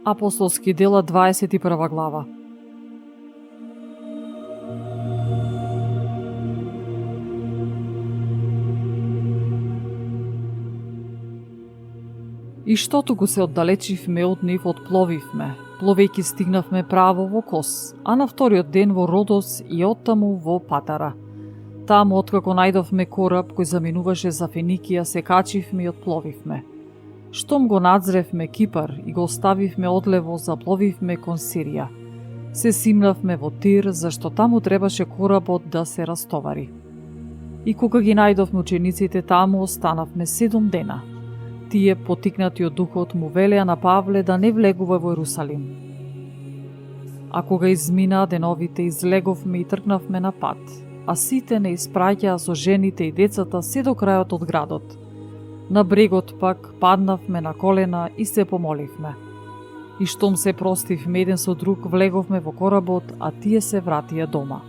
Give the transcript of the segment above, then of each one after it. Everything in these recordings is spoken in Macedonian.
Апостолски дела 21 глава. И што туку се оддалечивме од нив, отпловивме. Пловејќи стигнавме право во Кос, а на вториот ден во Родос и оттаму во Патара. Таму, откако најдовме кораб кој заминуваше за Феникија, се качивме и отпловивме. Штом го надзревме Кипар и го оставивме одлево, запловивме кон Сирија. Се симнавме во Тир, зашто таму требаше коработ да се растовари. И кога ги најдовме учениците таму, останавме 7 дена. Тие, потикнати од духот, му велеа на Павле да не влегува во Ерусалим. А кога изминаа деновите, излеговме и тргнавме на пат, а сите не испраќаа со жените и децата се до крајот од градот. На брегот пак паднавме на колена и се помоливме. И штом се простивме еден со друг, влеговме во коработ, а тие се вратија дома.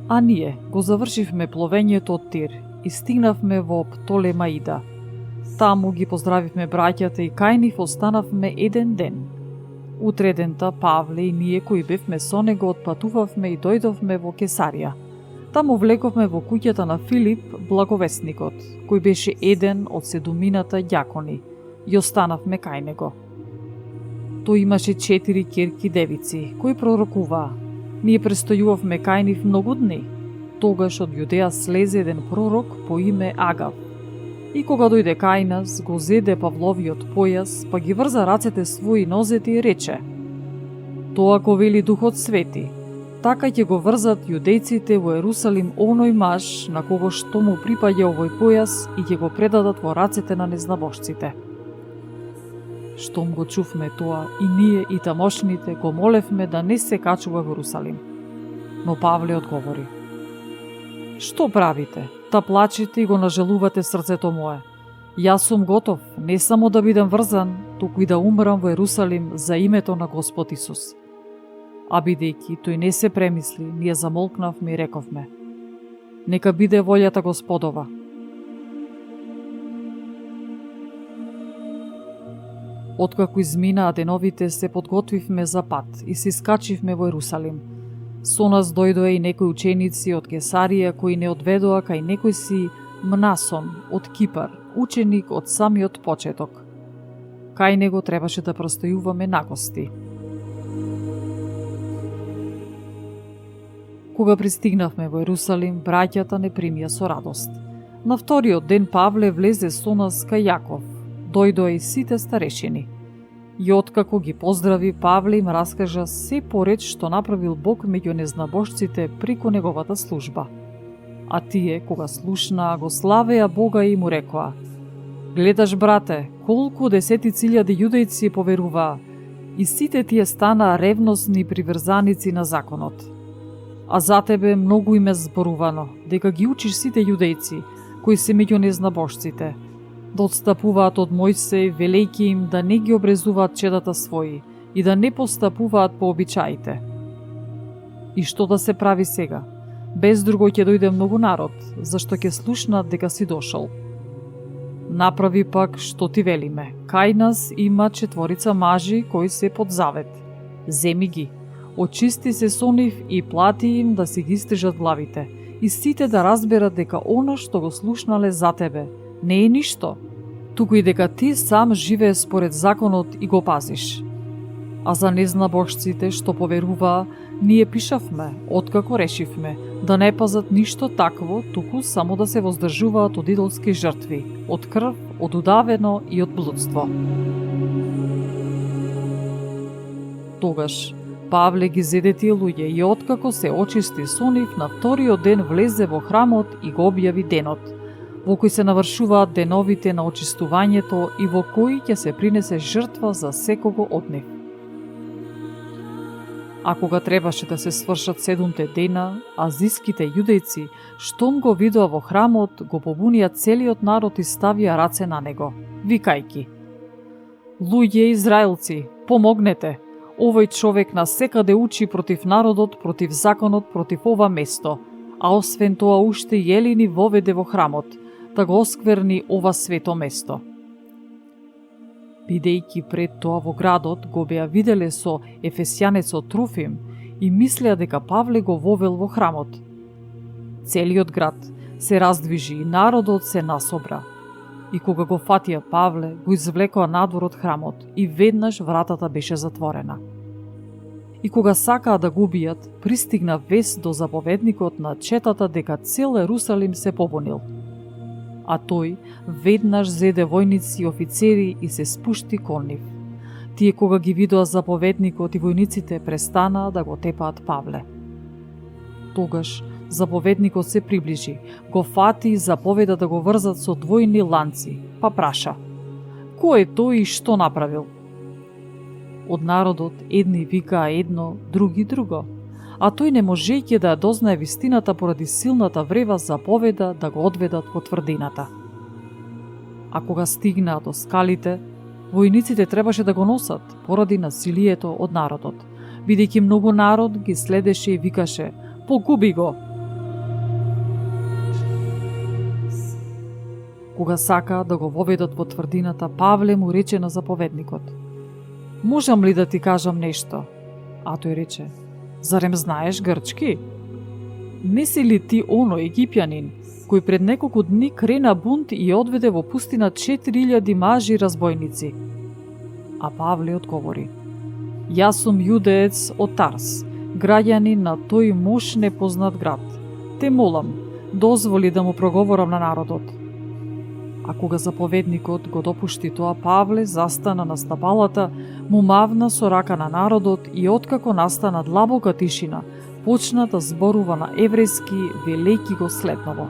А ние го завршивме пловењето од Тир и стигнавме во Птолемаида. Таму ги поздравивме браќата и кај нив останавме еден ден. Утредента Павле и ние кои бевме со него отпатувавме и дојдовме во Кесарија. Таму влеговме во куќата на Филип, благовестникот, кој беше еден од 7 ѓакони, и останавме кај него. Тој имаше 4 ќерки девици, кои пророкуваа. Ние престојувавме кај нив многу дни. Тогаш од Јудеја слезе еден пророк по име Агав. И кога дојде кај нас, го зеде Павловиот појас, па ги врза рацете своји нозете и рече: "Тоа го вели Духот Свети, така ќе го врзат јудејците во Ерусалим оној маж на кого што му припаѓа овој појас и ќе го предадат во рацете на незнабожците." Штом го чувме тоа, и ние и тамошните го молевме да не се качува во Ерусалим. Но Павле одговори: "Што правите? Да плачете и го нажалувате срцето мое. Јас сум готов не само да бидам врзан, туку и да умрам во Ерусалим за името на Господ Исус." А бидејќи тој не се премисли, ние замолкнавме и рековме: "Нека биде волјата Господова." Откако изминаа деновите, се подготвивме за пат и се искачивме во Ерусалим. Со нас дојдоа и некои ученици од Кесарија кои не одведоа кај некој си Мнасон од Кипар, ученик од самиот почеток. Кај него требаше да простојуваме на гости. Кога пристигнавме во Ерусалим, браќата не примија со радост. На вториот ден Павле влезе со нас кај Јаков. Дојдоа и сите старешини. И откако ги поздрави, Павле им раскажа се поред што направил Бог меѓу незнабожците преку неговата служба. А тие, кога слушнаа, го славеа Бога и му рекоа: "Гледаш, брате, колку десетици илјади јудејци поверуваа, и сите тие станаа ревносни приврзаници на законот. А за тебе многу им е зборувано, дека ги учиш сите јудејци, кои се меѓу незнабожците, да отстапуваат од Мојсеј, велејќи им да не ги обрезуваат чедата своји и да не постапуваат по обичаите. И што да се прави сега? Без друго ќе дојде многу народ, зашто ќе слушнат дека си дошол. Направи пак што ти велиме. Кај нас има 4 мажи кои се под завет. Земи ги, очисти се со нив и плати им да си ги истежат главите, и сите да разберат дека оно што го слушнале за тебе не е ништо, туку и дека ти сам живееш според законот и го пазиш. А за незнабожците што поверуваа, ние пишавме, откако решивме, да не пазат ништо такво, туку само да се воздржуваат од идолски жртви, од крв, од удавено и од блудство." Тогаш Павле ги зеде тие луѓе и откако се очисти со нив, на вториот ден влезе во храмот и го објави денот, во кој се навршуваат деновите на очистувањето и во кој ќе се принесе жртва за секого од нив. А кога требаше да се свршат 7 дена, азиските јудејци, штом го видоа во храмот, го побунија целиот народ и ставија раце на него, викајки: "Луѓе израелци, помогнете! Овој човек насекаде учи против народот, против законот, против ова место, а освен тоа уште и елини воведе во храмот, да го оскверни ова свето место." Бидејќи пред тоа во градот го беа виделе со ефесјанецот Труфим и мислеа дека Павле го вовел во храмот. Целиот град се раздвижи и народот се насобра. И кога го фатија Павле, го извлекоа надвор од храмот и веднаш вратата беше затворена. И кога сакаа да го убијат, пристигна вест до заповедникот на четата дека цел Ерусалим се побунил. А тој веднаш зеде војници и офицери и се спушти кон нив. Тие кога ги видоа заповедникот и војниците, престанаа да го тепаат Павле. Тогаш заповедникот се приближи, го фати и заповеда да го врзат со двојни ланци, па праша: кој е тој и што направил? Од народот едни викаа едно, други друго, а тој не можејќи да ја дознае вистината поради силната врева заповеда да го одведат во тврдината. А кога стигнаа до скалите, војниците требаше да го носат поради насилието од народот, бидејќи многу народ ги следеше и викаше: погуби го! Кога сакаа да го воведат во тврдината, Павле му рече на заповедникот: можам ли да ти кажам нешто? А тој рече: зарем знаеш грчки? Не си ли ти оно египјанин, кој пред неколку дни крена бунт и одведе во пустина 4000 мажи разбойници? А Павле одговори: јас сум јудеец од Тарс, граѓанин на тој мош непознат град. Те молам, дозволи да му проговорам на народот. А кога заповедникот го допушти тоа, Павле застана на стапалата, му мавна со рака на народот и откако настана длабока тишина, почна да зборува на еврејски, велејќи го следново: